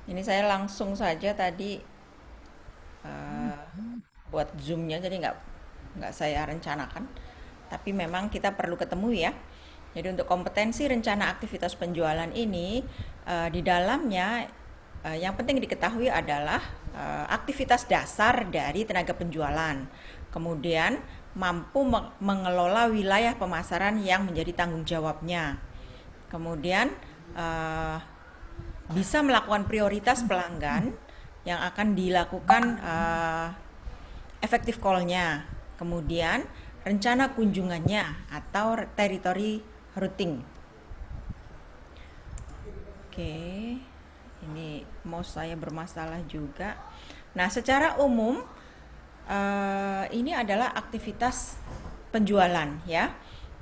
Ini saya langsung saja tadi eh, buat zoomnya, jadi nggak saya rencanakan. Tapi memang kita perlu ketemu ya. Jadi untuk kompetensi rencana aktivitas penjualan ini di dalamnya yang penting diketahui adalah aktivitas dasar dari tenaga penjualan. Kemudian mampu mengelola wilayah pemasaran yang menjadi tanggung jawabnya. Kemudian eh, bisa melakukan prioritas pelanggan yang akan dilakukan efektif call-nya. Kemudian rencana kunjungannya atau teritori routing. Oke, ini mouse saya bermasalah juga. Nah, secara umum ini adalah aktivitas penjualan ya.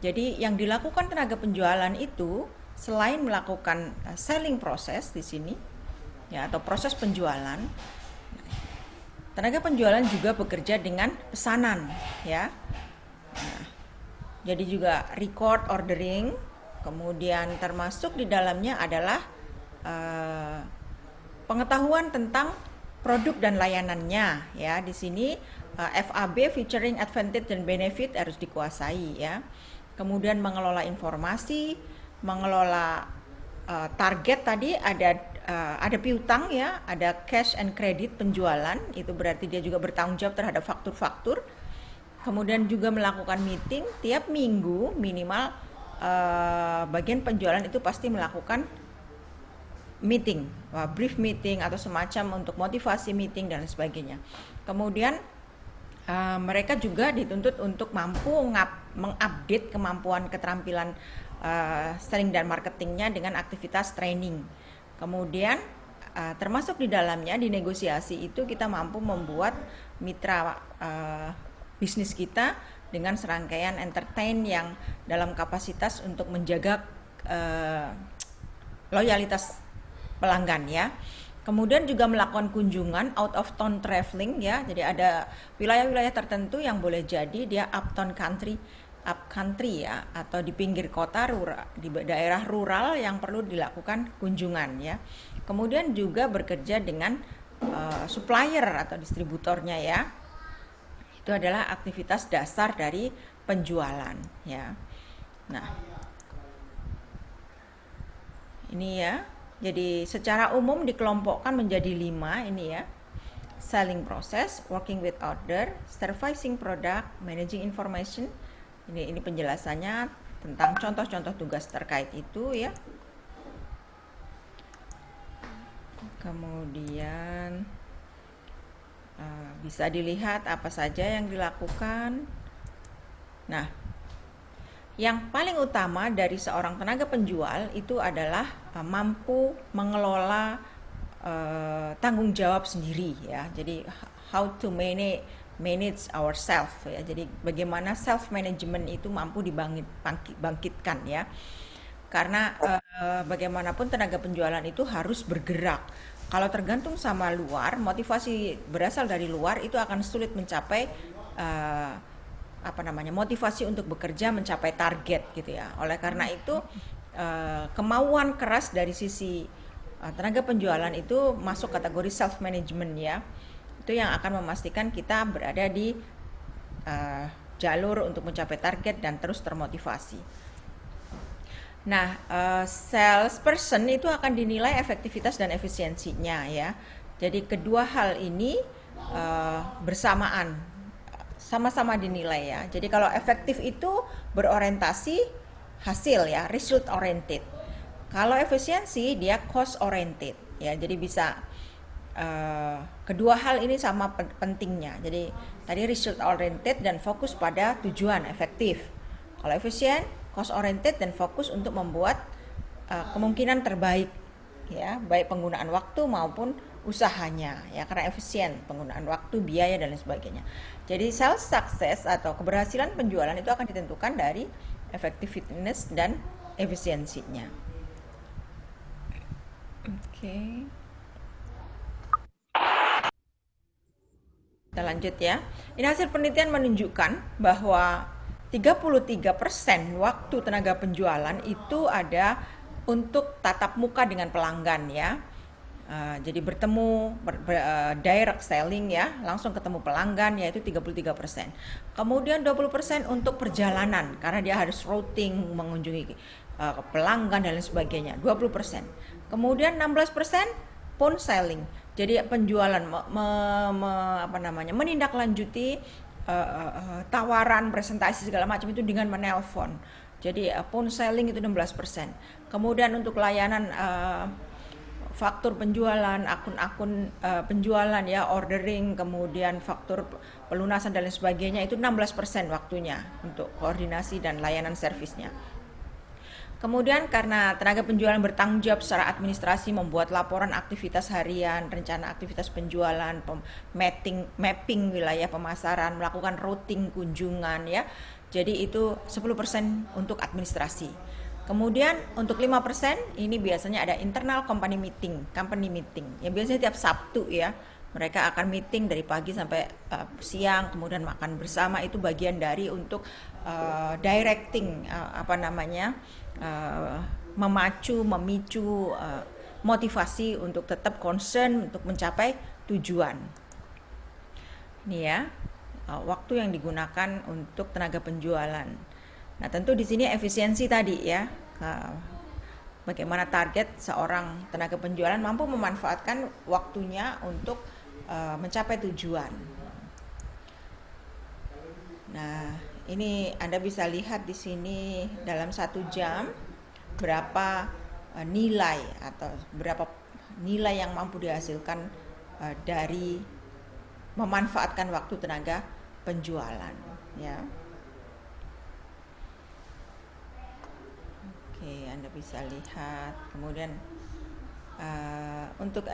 Jadi yang dilakukan tenaga penjualan itu selain melakukan selling proses di sini ya atau proses penjualan, tenaga penjualan juga bekerja dengan pesanan ya. Nah, jadi juga record ordering, kemudian termasuk di dalamnya adalah eh, pengetahuan tentang produk dan layanannya ya. Di sini FAB featuring advantage dan benefit harus dikuasai ya. Kemudian mengelola informasi, mengelola target tadi ada piutang ya, ada cash and credit penjualan, itu berarti dia juga bertanggung jawab terhadap faktur-faktur. Kemudian juga melakukan meeting tiap minggu minimal bagian penjualan itu pasti melakukan meeting, brief meeting atau semacam untuk motivasi meeting dan sebagainya. Kemudian mereka juga dituntut untuk mampu mengupdate kemampuan keterampilan selling dan marketingnya dengan aktivitas training. Kemudian termasuk di dalamnya di negosiasi itu kita mampu membuat mitra bisnis kita dengan serangkaian entertain yang dalam kapasitas untuk menjaga loyalitas pelanggan ya. Kemudian juga melakukan kunjungan out of town traveling ya. Jadi ada wilayah-wilayah tertentu yang boleh jadi dia up country ya atau di pinggir kota rural, di daerah rural yang perlu dilakukan kunjungan ya. Kemudian juga bekerja dengan supplier atau distributornya ya. Itu adalah aktivitas dasar dari penjualan ya. Nah, ini ya. Jadi secara umum dikelompokkan menjadi 5 ini ya. Selling process, working with order, servicing product, managing information. Ini penjelasannya tentang contoh-contoh tugas terkait itu ya. Kemudian bisa dilihat apa saja yang dilakukan. Nah, yang paling utama dari seorang tenaga penjual itu adalah mampu mengelola tanggung jawab sendiri ya. Jadi how to manage ourselves ya. Jadi bagaimana self management itu mampu dibangkitkan ya. Karena bagaimanapun tenaga penjualan itu harus bergerak. Kalau tergantung sama luar, motivasi berasal dari luar itu akan sulit mencapai eh, motivasi untuk bekerja mencapai target gitu ya. Oleh karena itu kemauan keras dari sisi tenaga penjualan itu masuk kategori self management ya. Itu yang akan memastikan kita berada di jalur untuk mencapai target dan terus termotivasi. Nah, salesperson itu akan dinilai efektivitas dan efisiensinya ya. Jadi kedua hal ini bersamaan, sama-sama dinilai ya. Jadi kalau efektif itu berorientasi hasil ya, result oriented. Kalau efisiensi dia cost oriented ya. Jadi bisa kedua hal ini sama pentingnya. Jadi tadi result oriented dan fokus pada tujuan efektif. Kalau efisien, cost oriented dan fokus untuk membuat kemungkinan terbaik ya, baik penggunaan waktu maupun usahanya ya, karena efisien penggunaan waktu, biaya dan lain sebagainya. Jadi sales success atau keberhasilan penjualan itu akan ditentukan dari effectiveness dan efisiensinya. Oke. Kita lanjut ya. Ini hasil penelitian menunjukkan bahwa 33% waktu tenaga penjualan itu ada untuk tatap muka dengan pelanggan ya. Jadi bertemu direct selling ya, langsung ketemu pelanggan yaitu 33%. Kemudian 20% untuk perjalanan karena dia harus routing mengunjungi pelanggan dan lain sebagainya, 20%. Kemudian 16% phone selling. Jadi penjualan menindaklanjuti tawaran, presentasi segala macam itu dengan menelpon. Jadi phone selling itu 16%. Kemudian untuk layanan faktur penjualan, akun-akun penjualan ya, ordering, kemudian faktur pelunasan dan lain sebagainya itu 16% waktunya untuk koordinasi dan layanan servisnya. Kemudian karena tenaga penjualan bertanggung jawab secara administrasi membuat laporan aktivitas harian, rencana aktivitas penjualan, mapping wilayah pemasaran, melakukan routing kunjungan ya. Jadi itu 10% untuk administrasi. Kemudian untuk 5% ini biasanya ada internal company meeting. Ya biasanya tiap Sabtu ya. Mereka akan meeting dari pagi sampai siang, kemudian makan bersama, itu bagian dari untuk directing memicu motivasi untuk tetap concern untuk mencapai tujuan. Ini ya, waktu yang digunakan untuk tenaga penjualan. Nah, tentu di sini efisiensi tadi ya. Bagaimana target seorang tenaga penjualan mampu memanfaatkan waktunya untuk mencapai tujuan. Nah, ini Anda bisa lihat di sini dalam 1 jam berapa nilai atau berapa nilai yang mampu dihasilkan dari memanfaatkan waktu tenaga penjualan ya. Oke, Anda bisa lihat. Kemudian untuk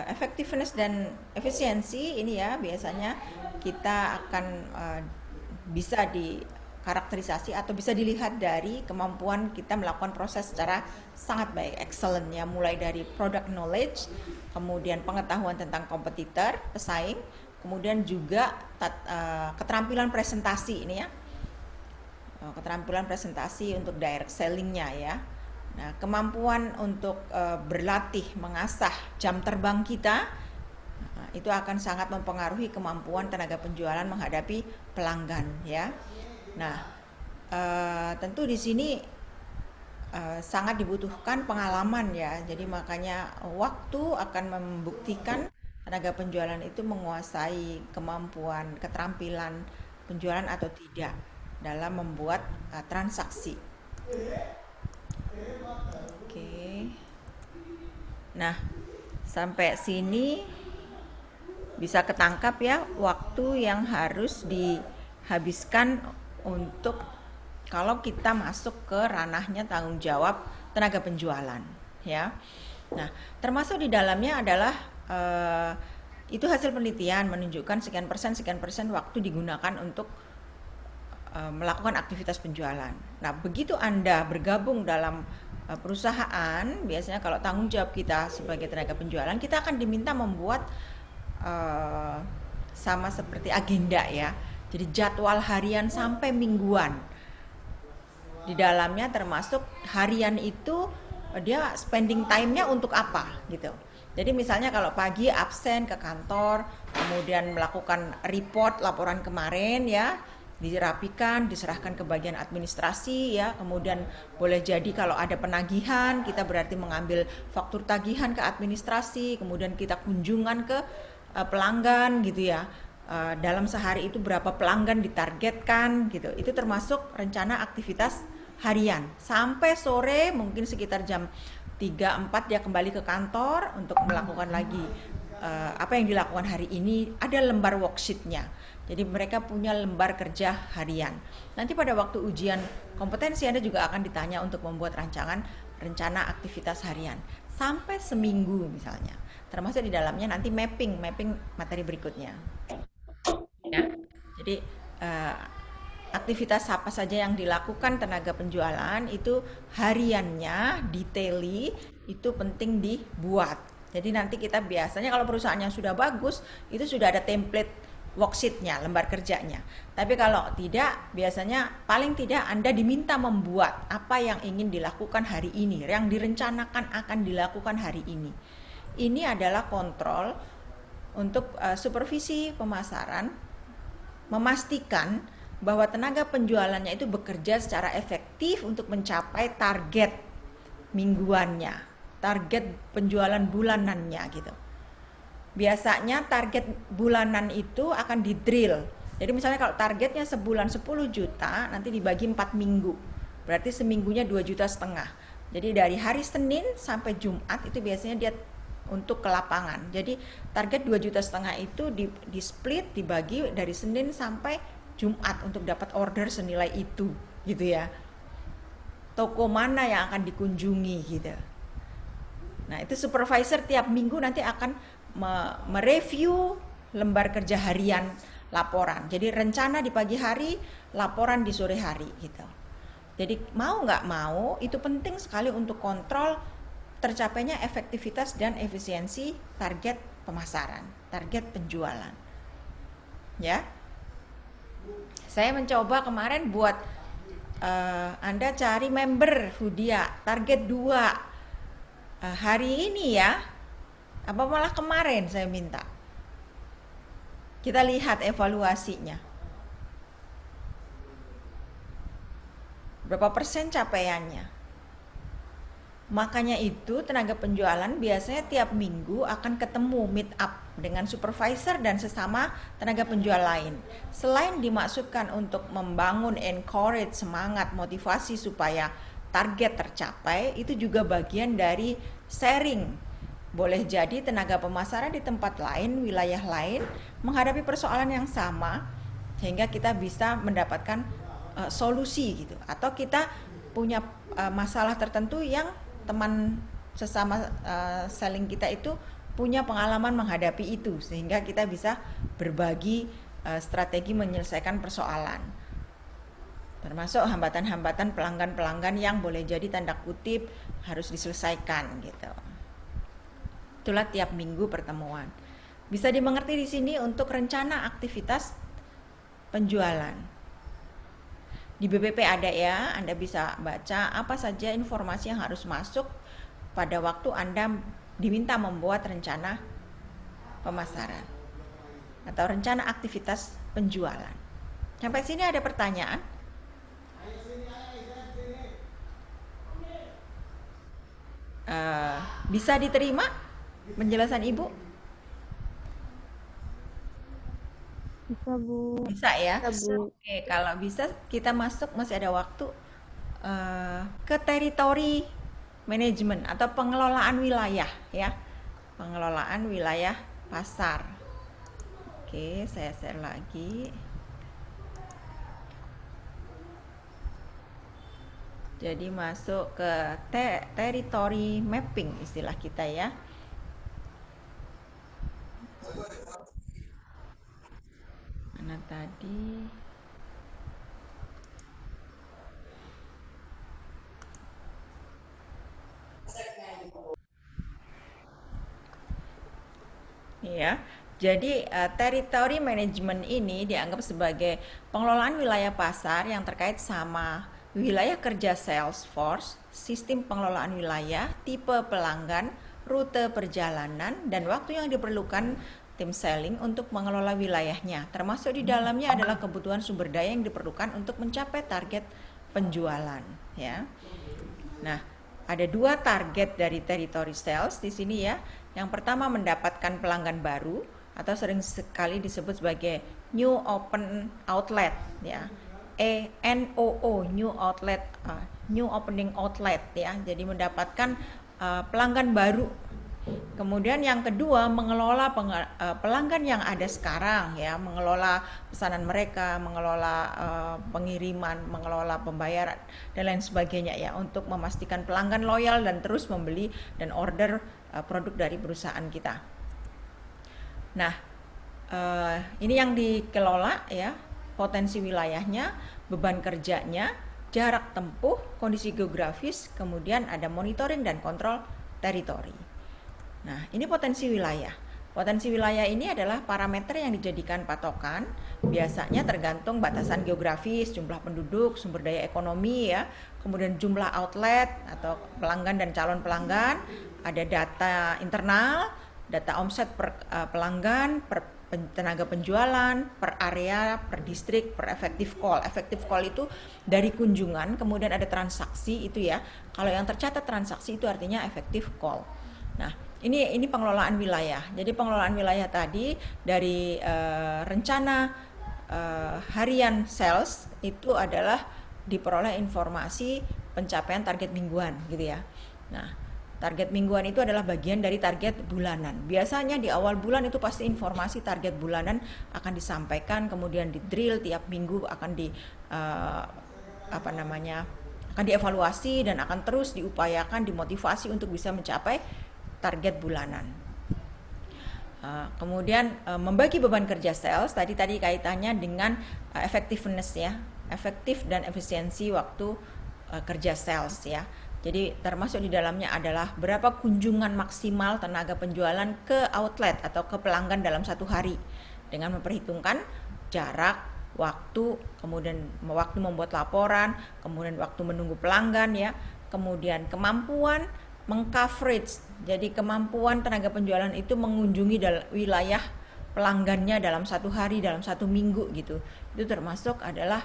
effectiveness dan efisiensi ini ya biasanya kita akan bisa dikarakterisasi atau bisa dilihat dari kemampuan kita melakukan proses secara sangat baik, excellent ya, mulai dari product knowledge, kemudian pengetahuan tentang kompetitor, pesaing, kemudian juga keterampilan presentasi ini ya, keterampilan presentasi untuk direct sellingnya ya. Nah, kemampuan untuk berlatih, mengasah jam terbang kita, itu akan sangat mempengaruhi kemampuan tenaga penjualan menghadapi pelanggan ya. Nah, tentu di sini sangat dibutuhkan pengalaman ya. Jadi makanya waktu akan membuktikan tenaga penjualan itu menguasai kemampuan, keterampilan penjualan atau tidak dalam membuat transaksi. Oke. Nah, sampai sini bisa ketangkap ya waktu yang harus dihabiskan untuk kalau kita masuk ke ranahnya tanggung jawab tenaga penjualan ya. Nah, termasuk di dalamnya adalah itu hasil penelitian menunjukkan sekian persen waktu digunakan untuk melakukan aktivitas penjualan. Nah, begitu Anda bergabung dalam perusahaan, biasanya kalau tanggung jawab kita sebagai tenaga penjualan, kita akan diminta membuat sama seperti agenda ya. Jadi jadwal harian sampai mingguan. Di dalamnya termasuk harian itu dia spending time-nya untuk apa gitu. Jadi misalnya kalau pagi absen ke kantor, kemudian melakukan report laporan kemarin ya, dirapikan, diserahkan ke bagian administrasi ya. Kemudian boleh jadi kalau ada penagihan, kita berarti mengambil faktur tagihan ke administrasi, kemudian kita kunjungan ke pelanggan gitu ya. Dalam sehari itu berapa pelanggan ditargetkan gitu. Itu termasuk rencana aktivitas harian. Sampai sore mungkin sekitar jam 3-4 dia kembali ke kantor untuk melakukan lagi apa yang dilakukan hari ini. Ada lembar worksheet-nya. Jadi mereka punya lembar kerja harian. Nanti pada waktu ujian kompetensi Anda juga akan ditanya untuk membuat rencana aktivitas harian. Sampai seminggu misalnya. Termasuk di dalamnya nanti mapping materi berikutnya. Ya. Jadi aktivitas apa saja yang dilakukan tenaga penjualan itu hariannya, detaili, itu penting dibuat. Jadi nanti kita biasanya kalau perusahaan yang sudah bagus, itu sudah ada template worksheet-nya, lembar kerjanya. Tapi kalau tidak, biasanya paling tidak Anda diminta membuat apa yang ingin dilakukan hari ini, yang direncanakan akan dilakukan hari ini. ini adalah kontrol untuk supervisi pemasaran, memastikan bahwa tenaga penjualannya itu bekerja secara efektif untuk mencapai target mingguannya, target penjualan bulanannya gitu. Biasanya target bulanan itu akan di drill. Jadi misalnya kalau targetnya sebulan 10 juta, nanti dibagi 4 minggu. Berarti seminggunya 2,5 juta. Jadi dari hari Senin sampai Jumat itu biasanya dia untuk ke lapangan. Jadi target 2,5 juta itu di split, dibagi dari Senin sampai Jumat untuk dapat order senilai itu gitu ya. Toko mana yang akan dikunjungi gitu. Nah, itu supervisor tiap minggu nanti akan mereview lembar kerja harian laporan. Jadi rencana di pagi hari, laporan di sore hari gitu. Jadi mau nggak mau itu penting sekali untuk kontrol tercapainya efektivitas dan efisiensi target pemasaran, target penjualan. Ya, saya mencoba kemarin buat Anda cari member Hudia, target 2 hari ini ya. Apa malah kemarin saya minta. Kita lihat evaluasinya. Berapa persen capaiannya? Makanya itu tenaga penjualan biasanya tiap minggu akan ketemu meet up dengan supervisor dan sesama tenaga penjual lain. Selain dimaksudkan untuk membangun encourage, semangat, motivasi supaya target tercapai, itu juga bagian dari sharing. Boleh jadi tenaga pemasaran di tempat lain, wilayah lain menghadapi persoalan yang sama sehingga kita bisa mendapatkan solusi gitu. Atau kita punya masalah tertentu yang teman sesama selling kita itu punya pengalaman menghadapi itu sehingga kita bisa berbagi strategi menyelesaikan persoalan. Termasuk hambatan-hambatan pelanggan-pelanggan yang boleh jadi tanda kutip harus diselesaikan gitu. Itulah tiap minggu pertemuan. Bisa dimengerti di sini untuk rencana aktivitas penjualan. Di BPP ada ya, Anda bisa baca apa saja informasi yang harus masuk pada waktu Anda diminta membuat rencana pemasaran atau rencana aktivitas penjualan. Sampai sini ada pertanyaan? Bisa diterima penjelasan Ibu? Bisa, Bu. Bisa ya? Bisa, Bu. Oke, kalau bisa kita masuk, masih ada waktu ke teritori manajemen atau pengelolaan wilayah ya. Pengelolaan wilayah pasar. Oke, saya share lagi. Jadi masuk ke teritori mapping istilah kita ya. Mana tadi? Ya. Jadi territory management ini dianggap sebagai pengelolaan wilayah pasar yang terkait sama wilayah kerja sales force, sistem pengelolaan wilayah, tipe pelanggan, rute perjalanan, dan waktu yang diperlukan tim selling untuk mengelola wilayahnya. Termasuk di dalamnya adalah kebutuhan sumber daya yang diperlukan untuk mencapai target penjualan. Ya. Nah, ada 2 target dari territory sales di sini ya. Yang pertama mendapatkan pelanggan baru atau sering sekali disebut sebagai new open outlet ya. NOO, new outlet, new opening outlet ya. Jadi mendapatkan pelanggan baru. Kemudian yang kedua mengelola pelanggan yang ada sekarang ya, mengelola pesanan mereka, mengelola pengiriman, mengelola pembayaran dan lain sebagainya ya, untuk memastikan pelanggan loyal dan terus membeli dan order produk dari perusahaan kita. Nah, ini yang dikelola ya, potensi wilayahnya, beban kerjanya, jarak tempuh, kondisi geografis, kemudian ada monitoring dan kontrol teritori. Nah, ini potensi wilayah. Potensi wilayah ini adalah parameter yang dijadikan patokan, biasanya tergantung batasan geografis, jumlah penduduk, sumber daya ekonomi ya, kemudian jumlah outlet atau pelanggan dan calon pelanggan, ada data internal, data omset per pelanggan, per tenaga penjualan, per area, per distrik, per effective call. Effective call itu dari kunjungan, kemudian ada transaksi itu ya. Kalau yang tercatat transaksi itu artinya effective call. Nah, ini pengelolaan wilayah. Jadi pengelolaan wilayah tadi dari rencana harian sales itu adalah diperoleh informasi pencapaian target mingguan gitu ya. Nah, target mingguan itu adalah bagian dari target bulanan. Biasanya di awal bulan itu pasti informasi target bulanan akan disampaikan, kemudian di drill tiap minggu akan akan dievaluasi dan akan terus diupayakan, dimotivasi untuk bisa mencapai target bulanan. Kemudian membagi beban kerja sales tadi kaitannya dengan effectiveness ya, efektif dan efisiensi waktu kerja sales ya. Jadi termasuk di dalamnya adalah berapa kunjungan maksimal tenaga penjualan ke outlet atau ke pelanggan dalam satu hari dengan memperhitungkan jarak, waktu, kemudian waktu membuat laporan, kemudian waktu menunggu pelanggan ya, kemudian kemampuan mengcoverage. Jadi kemampuan tenaga penjualan itu mengunjungi wilayah pelanggannya dalam satu hari, dalam satu minggu gitu. Itu termasuk adalah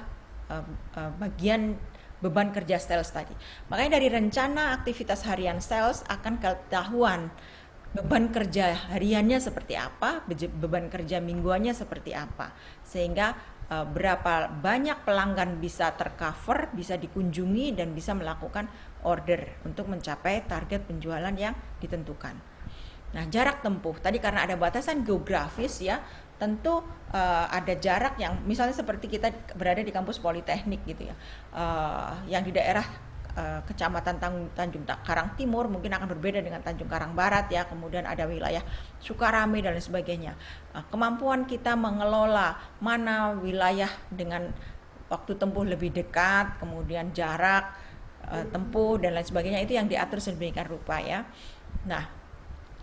bagian beban kerja sales tadi. Makanya dari rencana aktivitas harian sales akan ketahuan beban kerja hariannya seperti apa, beban kerja mingguannya seperti apa, sehingga berapa banyak pelanggan bisa tercover, bisa dikunjungi dan bisa melakukan order untuk mencapai target penjualan yang ditentukan. Nah, jarak tempuh tadi karena ada batasan geografis ya, tentu ada jarak yang misalnya seperti kita berada di kampus Politeknik gitu ya, yang di daerah Kecamatan Tanjung Karang Timur mungkin akan berbeda dengan Tanjung Karang Barat ya, kemudian ada wilayah Sukarame dan lain sebagainya. Kemampuan kita mengelola mana wilayah dengan waktu tempuh lebih dekat, kemudian jarak tempuh dan lain sebagainya itu yang diatur sedemikian rupa ya. Nah,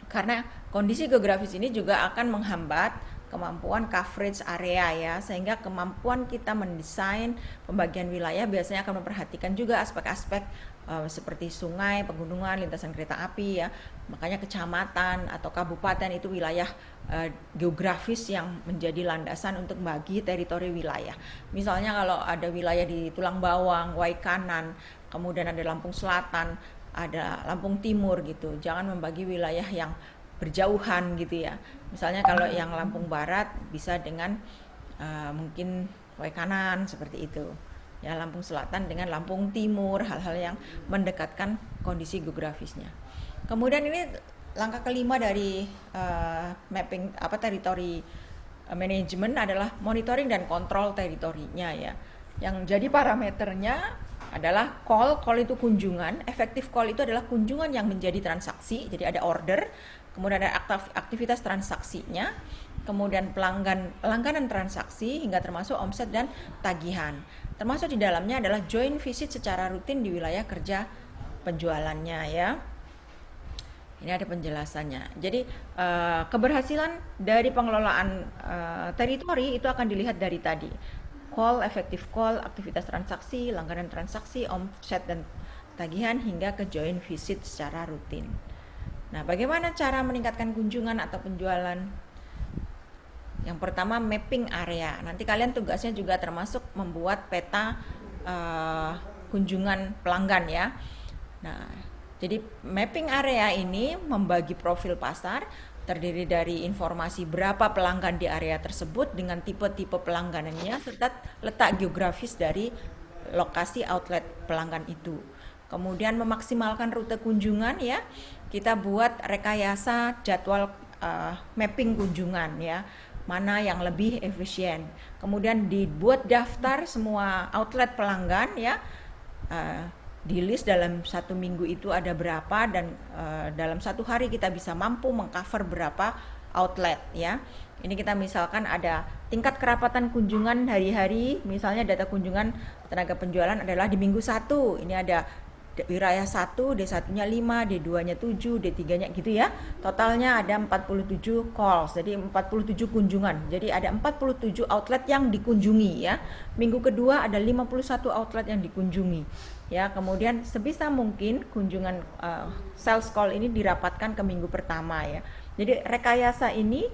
karena kondisi geografis ini juga akan menghambat kemampuan coverage area ya, sehingga kemampuan kita mendesain pembagian wilayah biasanya akan memperhatikan juga aspek-aspek seperti sungai, pegunungan, lintasan kereta api ya. Makanya kecamatan atau kabupaten itu wilayah geografis yang menjadi landasan untuk bagi teritori wilayah. Misalnya kalau ada wilayah di Tulang Bawang, Waikanan, kemudian ada Lampung Selatan, ada Lampung Timur gitu. Jangan membagi wilayah yang berjauhan gitu ya. Misalnya kalau yang Lampung Barat bisa dengan mungkin Waikanan seperti itu. Ya, Lampung Selatan dengan Lampung Timur, hal-hal yang mendekatkan kondisi geografisnya. Kemudian ini langkah kelima dari mapping teritori manajemen adalah monitoring dan kontrol teritorinya ya. Yang jadi parameternya adalah call itu kunjungan, effective call itu adalah kunjungan yang menjadi transaksi, jadi ada order, kemudian ada aktivitas transaksinya, kemudian langganan transaksi hingga termasuk omset dan tagihan. Termasuk di dalamnya adalah joint visit secara rutin di wilayah kerja penjualannya ya. Ini ada penjelasannya. Jadi keberhasilan dari pengelolaan teritori itu akan dilihat dari tadi. Call, effective call, aktivitas transaksi, langganan transaksi, omset dan tagihan hingga ke joint visit secara rutin. Nah, bagaimana cara meningkatkan kunjungan atau penjualan? Yang pertama mapping area. Nanti kalian tugasnya juga termasuk membuat peta kunjungan pelanggan ya. Nah, jadi mapping area ini membagi profil pasar, terdiri dari informasi berapa pelanggan di area tersebut dengan tipe-tipe pelangganannya serta letak geografis dari lokasi outlet pelanggan itu. Kemudian memaksimalkan rute kunjungan ya, kita buat rekayasa jadwal mapping kunjungan ya, mana yang lebih efisien. Kemudian dibuat daftar semua outlet pelanggan ya, di list dalam satu minggu itu ada berapa dan dalam satu hari kita bisa mampu mengcover berapa outlet ya. Ini kita misalkan ada tingkat kerapatan kunjungan hari-hari, misalnya data kunjungan tenaga penjualan adalah di minggu 1 ini ada wilayah 1, D1-nya 5, D2-nya 7, D3-nya gitu ya. Totalnya ada 47 calls, jadi 47 kunjungan. Jadi ada 47 outlet yang dikunjungi ya. Minggu kedua ada 51 outlet yang dikunjungi. Ya, kemudian sebisa mungkin kunjungan sales call ini dirapatkan ke minggu pertama ya. Jadi rekayasa ini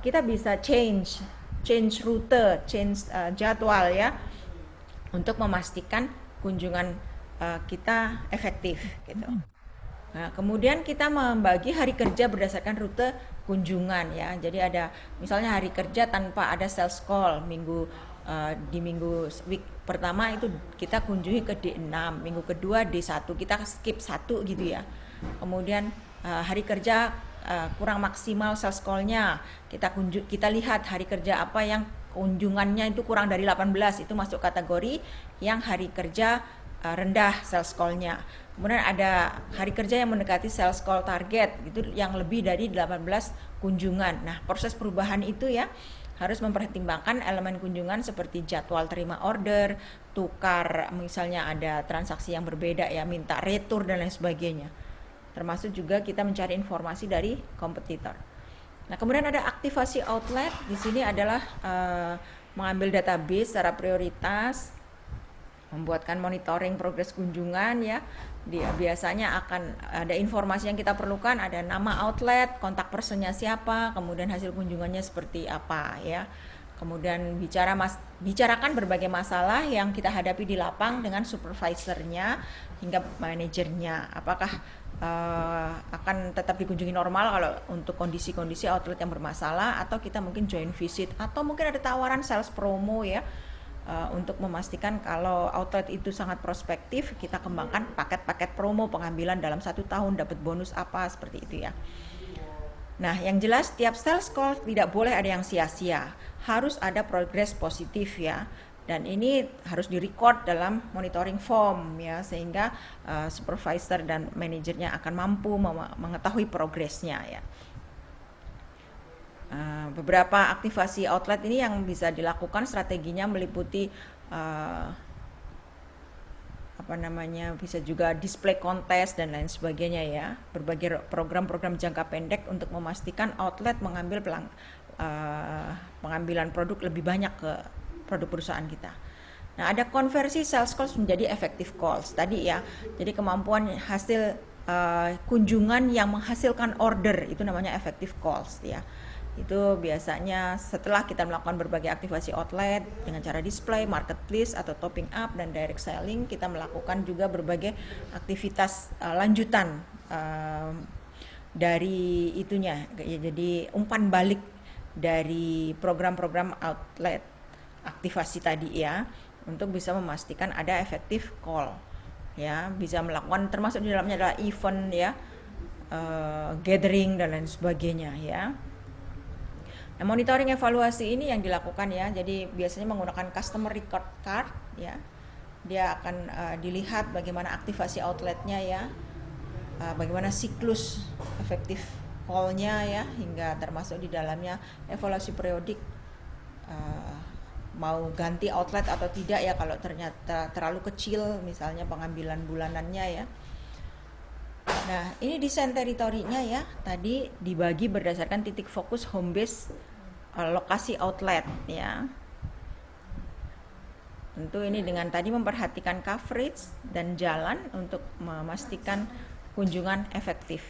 kita bisa change rute, change jadwal ya, untuk memastikan kunjungan kita efektif gitu. Nah, kemudian kita membagi hari kerja berdasarkan rute kunjungan ya. Jadi ada misalnya hari kerja tanpa ada sales call di minggu week pertama itu kita kunjungi ke D6, minggu kedua D1, kita skip 1 gitu ya. Kemudian hari kerja kurang maksimal sales call-nya, kita lihat hari kerja apa yang kunjungannya itu kurang dari 18, itu masuk kategori yang hari kerja rendah sales call-nya. Kemudian ada hari kerja yang mendekati sales call target, itu yang lebih dari 18 kunjungan. Nah, proses perubahan itu ya harus mempertimbangkan elemen kunjungan seperti jadwal terima order, tukar, misalnya ada transaksi yang berbeda ya, minta retur dan lain sebagainya. Termasuk juga kita mencari informasi dari kompetitor. Nah, kemudian ada aktivasi outlet. Di sini adalah mengambil database secara prioritas, membuatkan monitoring progres kunjungan ya. Dia biasanya akan ada informasi yang kita perlukan, ada nama outlet, kontak personnya siapa, kemudian hasil kunjungannya seperti apa ya. Kemudian bicarakan berbagai masalah yang kita hadapi di lapang dengan supervisornya hingga manajernya. Apakah akan tetap dikunjungi normal kalau untuk kondisi-kondisi outlet yang bermasalah, atau kita mungkin join visit, atau mungkin ada tawaran sales promo ya. Untuk memastikan kalau outlet itu sangat prospektif, kita kembangkan paket-paket promo pengambilan dalam 1 tahun dapat bonus apa, seperti itu ya. Nah, yang jelas tiap sales call tidak boleh ada yang sia-sia, harus ada progres positif ya. Dan ini harus direcord dalam monitoring form ya, sehingga supervisor dan manajernya akan mampu mengetahui progresnya ya. Beberapa aktivasi outlet ini yang bisa dilakukan, strateginya meliputi bisa juga display kontes dan lain sebagainya ya. Berbagai program-program jangka pendek untuk memastikan outlet mengambil pengambilan produk lebih banyak ke produk perusahaan kita. Nah, ada konversi sales calls menjadi effective calls tadi ya. Jadi kemampuan hasil kunjungan yang menghasilkan order itu namanya effective calls ya. Itu biasanya setelah kita melakukan berbagai aktivasi outlet dengan cara display, marketplace atau topping up dan direct selling, kita melakukan juga berbagai aktivitas lanjutan dari itunya ya. Jadi umpan balik dari program-program outlet aktivasi tadi ya, untuk bisa memastikan ada effective call ya. Bisa melakukan, termasuk di dalamnya adalah event ya, gathering dan lain sebagainya ya. Nah, monitoring evaluasi ini yang dilakukan ya, jadi biasanya menggunakan customer record card ya. Dia akan dilihat bagaimana aktivasi outletnya ya, bagaimana siklus efektif call-nya ya, hingga termasuk di dalamnya evaluasi periodik, mau ganti outlet atau tidak ya kalau ternyata terlalu kecil misalnya pengambilan bulanannya ya. Nah, ini desain teritorinya ya, tadi dibagi berdasarkan titik fokus home base lokasi outlet ya. Tentu ini dengan tadi memperhatikan coverage dan jalan untuk memastikan kunjungan efektif.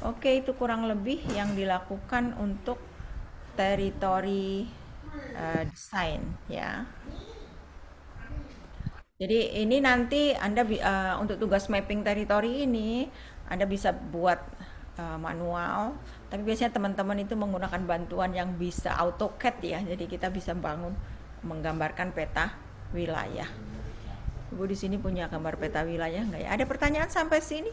Oke, itu kurang lebih yang dilakukan untuk teritori desain ya. Jadi ini nanti Anda untuk tugas mapping teritori ini Anda bisa buat manual, tapi biasanya teman-teman itu menggunakan bantuan yang bisa AutoCAD ya. Jadi kita bisa menggambarkan peta wilayah. Ibu di sini punya gambar peta wilayah nggak ya? Ada pertanyaan sampai sini?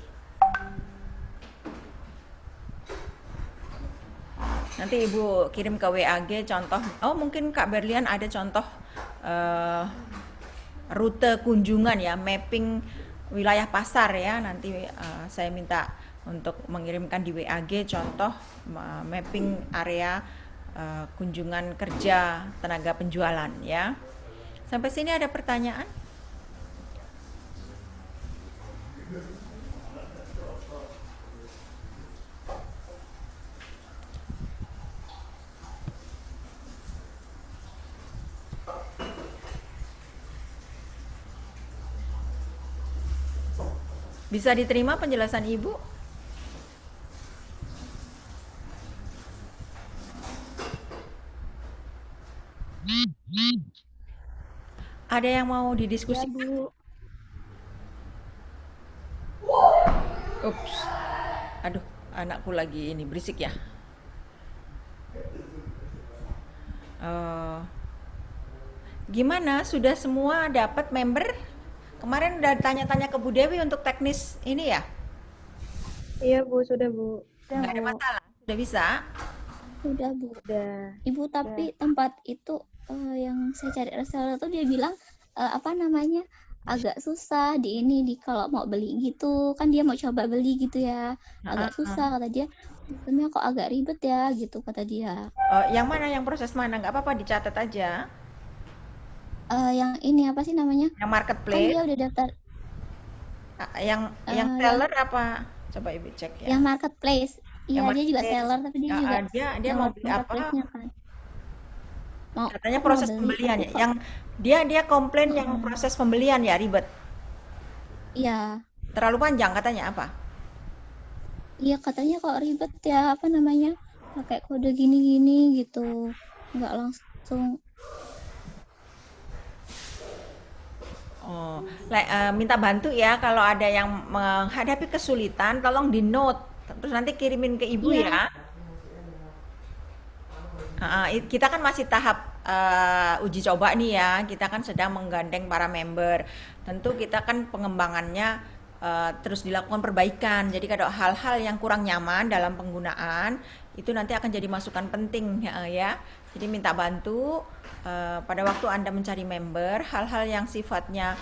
Nanti Ibu kirim ke WAG contoh. Oh, mungkin Kak Berlian ada contoh rute kunjungan ya, mapping wilayah pasar ya. Nanti saya minta untuk mengirimkan di WAG contoh mapping area kunjungan kerja tenaga penjualan ya. Sampai sini ada pertanyaan? Bisa diterima penjelasan Ibu? Ada yang mau Ya, didiskusikan? Bu. Ups. Aduh, anakku lagi ini berisik ya. Eh, Gimana? Sudah semua dapat member? Kemarin udah tanya-tanya ke Bu Dewi untuk teknis ini ya? Iya, Bu, sudah, Bu. Sudah, Nggak ada Bu. masalah. Sudah bisa? Udah, Bu. Udah. Ibu, tapi tempat itu yang saya cari reseller tuh dia bilang apa namanya agak susah di ini di kalau mau beli gitu kan dia mau coba beli gitu ya agak susah kata dia sistemnya kok agak ribet ya gitu kata dia. Yang mana? Yang proses mana? Nggak apa-apa, dicatat aja. Yang ini apa sih namanya Yang kan marketplace, dia udah daftar yang yang seller apa? Coba Ibu cek ya. yang marketplace Yang iya dia juga marketplace. seller tapi dia juga Dia mau lewat beli apa? marketplace-nya kan Katanya mau proses beli pembelian tapi ya. kok Yang dia komplain yang proses pembelian ya ribet. iya Terlalu panjang katanya apa? iya katanya kok ribet ya apa namanya pakai kode gini-gini gitu nggak langsung Oh, minta bantu ya kalau ada yang menghadapi kesulitan, tolong di note, terus nanti kirimin ke ibu iya ya. Kita kan masih tahap uji coba nih ya, kita kan sedang menggandeng para member. Tentu kita kan pengembangannya terus dilakukan perbaikan. Jadi kalau hal-hal yang kurang nyaman dalam penggunaan itu nanti akan jadi masukan penting ya. Jadi minta bantu pada waktu Anda mencari member, hal-hal yang sifatnya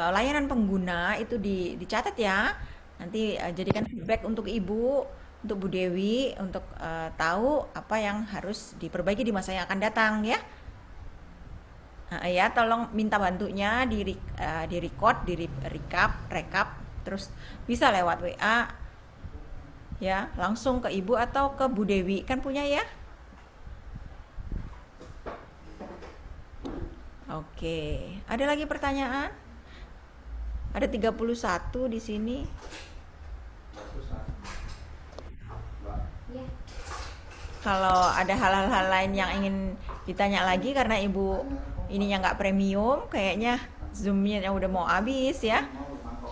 layanan pengguna itu dicatat ya. Nanti jadikan feedback untuk Ibu, untuk Bu Dewi, untuk tahu apa yang harus diperbaiki di masa yang akan datang ya. Ya, tolong minta bantunya di record, di rekap, terus bisa lewat WA ya, langsung ke Ibu atau ke Bu Dewi kan punya ya. Oke, ada lagi pertanyaan? Ada 31 di sini. Kalau ada hal-hal lain yang ingin ditanya lagi karena Ibu ininya nggak premium, kayaknya Zoom-nya yang udah mau habis ya.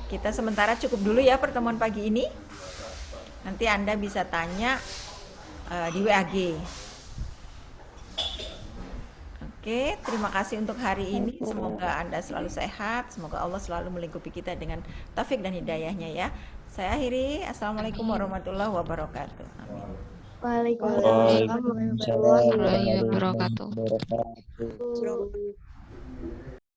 Kita sementara cukup dulu ya pertemuan pagi ini. Nanti Anda bisa tanya di WAG. Oke, terima kasih untuk hari ini. Semoga Anda selalu sehat. Semoga Allah selalu melingkupi kita dengan taufik dan hidayahnya ya. Saya akhiri. Assalamualaikum warahmatullahi wabarakatuh. Amin. Waalaikumsalam warahmatullahi Waalaikumsalam warahmatullahi wabarakatuh. wabarakatuh.